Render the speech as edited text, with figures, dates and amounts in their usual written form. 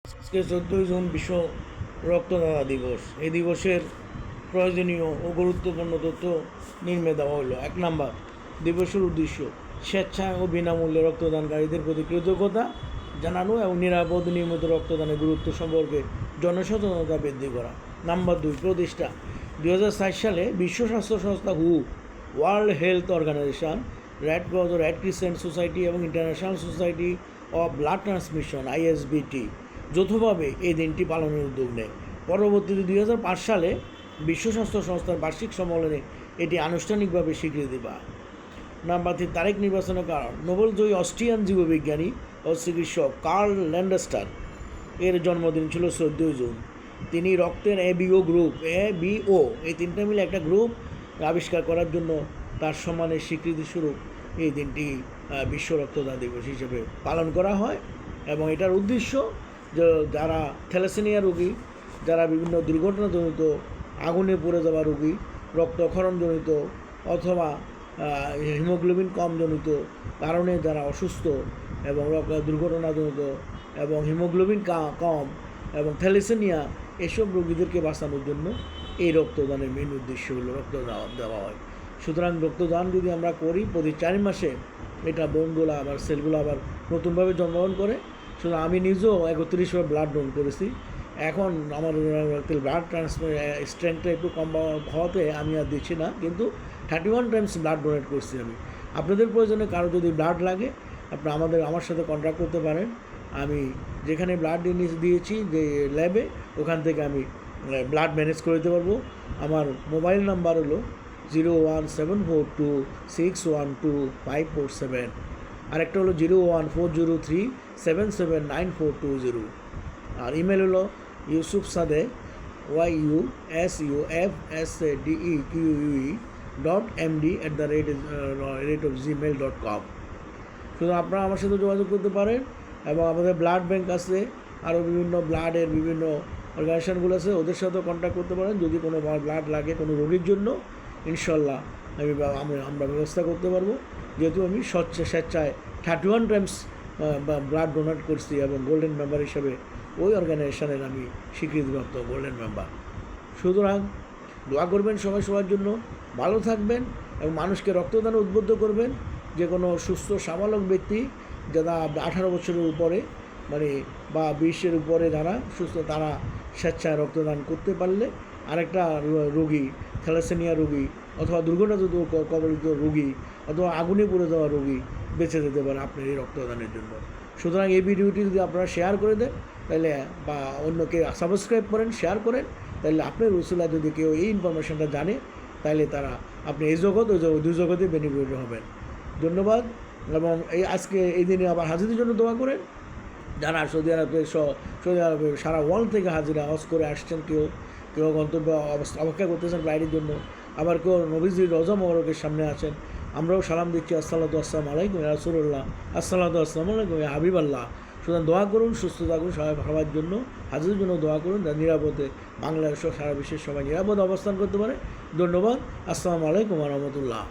আজকে 14 জুন বিশ্ব রক্তদাতা দিবস। এই দিবসের প্রয়োজনীয় ও গুরুত্বপূর্ণ তথ্য নিম্নে দেওয়া হলো। 1 নাম্বার, দিবসের উদ্দেশ্য স্বেচ্ছায় ও বিনামূল্যে রক্তদানকারীদের প্রতি কৃতজ্ঞতা জানানো এবং নিরাপদ নিয়মিত রক্তদানের গুরুত্ব সম্পর্কে জনসচেতনতা বৃদ্ধি করা। নাম্বার 2, প্রতিষ্ঠা 2007 সালে বিশ্ব স্বাস্থ্য সংস্থা World Health Organization, Red Cross ও রেড ক্রিসেন্ট সোসাইটি এবং International Society of Blood Transmission ISBT যৌথভাবে এই দিনটি পালনের উদ্যোগ নেয়। পরবর্তীতে 2005 সালে বিশ্ব স্বাস্থ্য সংস্থার বার্ষিক সম্মেলনে এটি আনুষ্ঠানিকভাবে স্বীকৃতি পায়। নাম্বার 3, তারিখ নির্বাচনের কারণ নোবেলজয়ী অস্ট্রিয়ান জীববিজ্ঞানী ও চিকিৎসক কার্ল ল্যান্ডস্টার এর জন্মদিন ছিল 14 জুন। তিনি রক্তের ABO গ্রুপ এই তিনটা মিলে একটা গ্রুপ আবিষ্কার করার জন্য তার সম্মানের স্বীকৃতিস্বরূপ এই দিনটি বিশ্ব রক্তদান দিবস হিসেবে পালন করা হয়। এবং এটার উদ্দেশ্য যে যারা থ্যালাসেমিয়া রোগী, যারা বিভিন্ন দুর্ঘটনাজনিত আগুনে পড়ে যাওয়া রোগী, রক্তক্ষরণজনিত অথবা হিমোগ্লোবিন কমজনিত কারণে যারা অসুস্থ এবং দুর্ঘটনাজনিত এবং হিমোগ্লোবিন কম এবং থ্যালাসেমিয়া এসব রোগীদেরকে বাঁচানোর জন্য এই রক্তদানের মেন উদ্দেশ্য হলো রক্তদান দেওয়া হয়। সুতরাং রক্তদান যদি আমরা করি প্রতি 4 মাসে এটা বোনগুলো আবার সেলগুলো আবার নতুনভাবে জন্মগ্রহণ করে। সুতরাং আমি নিজেও 31 বার ব্লাড ডোনেট করেছি। এখন আমার ব্লাড ট্রান্সফার স্ট্রেংথটা একটু কম হওয়াতে আমি আর দিচ্ছি না, কিন্তু 31 টাইমস ব্লাড ডোনেট করছি আমি। আপনাদের প্রয়োজনে কারো যদি ব্লাড লাগে আপনারা আমার সাথে কন্ট্যাক্ট করতে পারেন। আমি যেখানে ব্লাড দিয়েছি যে ল্যাবে, ওখান থেকে আমি ব্লাড ম্যানেজ করে দিতে পারবো। আমার মোবাইল নাম্বার হলো 01742612547, আরেকটা হলো 01403779420, আর ইমেল হলো yusufsadeh yusufsadeq.md@gmail.com। শুধু আপনারা আমার সাথে যোগাযোগ করতে পারেন। এবং আমাদের ব্লাড ব্যাংক আছে, আরও বিভিন্ন ব্লাডের বিভিন্ন অর্গানাইজেশনগুলো আছে, ওদের সাথেও কন্ট্যাক্ট করতে পারেন। যদি কোনো ব্লাড লাগে কোনো রোগীর জন্য, ইনশাল্লাহ আমরা ব্যবস্থা করতে পারবো। যেহেতু আমি স্বেচ্ছায় 31 টাইমস ব্লাড ডোনেট করছি এবং গোল্ডেন মেম্বার হিসেবে ওই অর্গানাইজেশনের আমি স্বীকৃতিপ্রাপ্ত গোল্ডেন মেম্বার। সুতরাং দোয়া করবেন সবাই সবার জন্য, ভালো থাকবেন এবং মানুষকে রক্তদানে উদ্বুদ্ধ করবেন। যে কোনো সুস্থ সাবালক ব্যক্তি যারা 18 বছরের উপরে বা 20-এর উপরে যারা সুস্থ, তারা স্বেচ্ছায় রক্তদান করতে পারলে আরেকটা রোগী, থ্যালাসেমিয়া রোগী অথবা দুর্ঘটনাজনিত কবলিত রোগী অথবা আগুনে পড়ে যাওয়া রোগী বেঁচে যেতে পারে আপনার এই রক্তদানের জন্য। সুতরাং এই ভিডিওটি যদি আপনারা শেয়ার করে দেন তাহলে, বা অন্যকে সাবস্ক্রাইব করেন, শেয়ার করেন, তাহলে আপনার রসুলায় যদি কেউ এই ইনফরমেশনটা জানে তাহলে তারা আপনি এই জগৎ ওই দুই জগতে বেনিফিট হবেন। ধন্যবাদ। এবং আজকে এই দিনে আবার হাজিদের জন্য দোয়া করেন। যারা সৌদি আরবে সারা ওয়ার্ল্ড থেকে হাজিরা হজ করে আসছেন, কেউ গন্তব্য অপেক্ষা করতেছেন ফ্লাইটের জন্য, আবার কেউ নবীজির রওজা মোবারকের সামনে আছেন। আমরাও সালাম দিচ্ছি, আসসালামু আলাইকুম ইয়া রাসূলুল্লাহ, আসসালামু আলাইকুম ইয়া হাবিবাল্লাহ। সুতরাং দোয়া করুন, সুস্থ থাকুন, সবার জন্য, হাজিদের জন্য দোয়া করুন, নিরাপদে বাংলাদেশ সারা বিশ্বের সবাই নিরাপদ অবস্থান করতে পারে। ধন্যবাদ। আসসালামু আলাইকুম ওয়া রাহমাতুল্লাহ।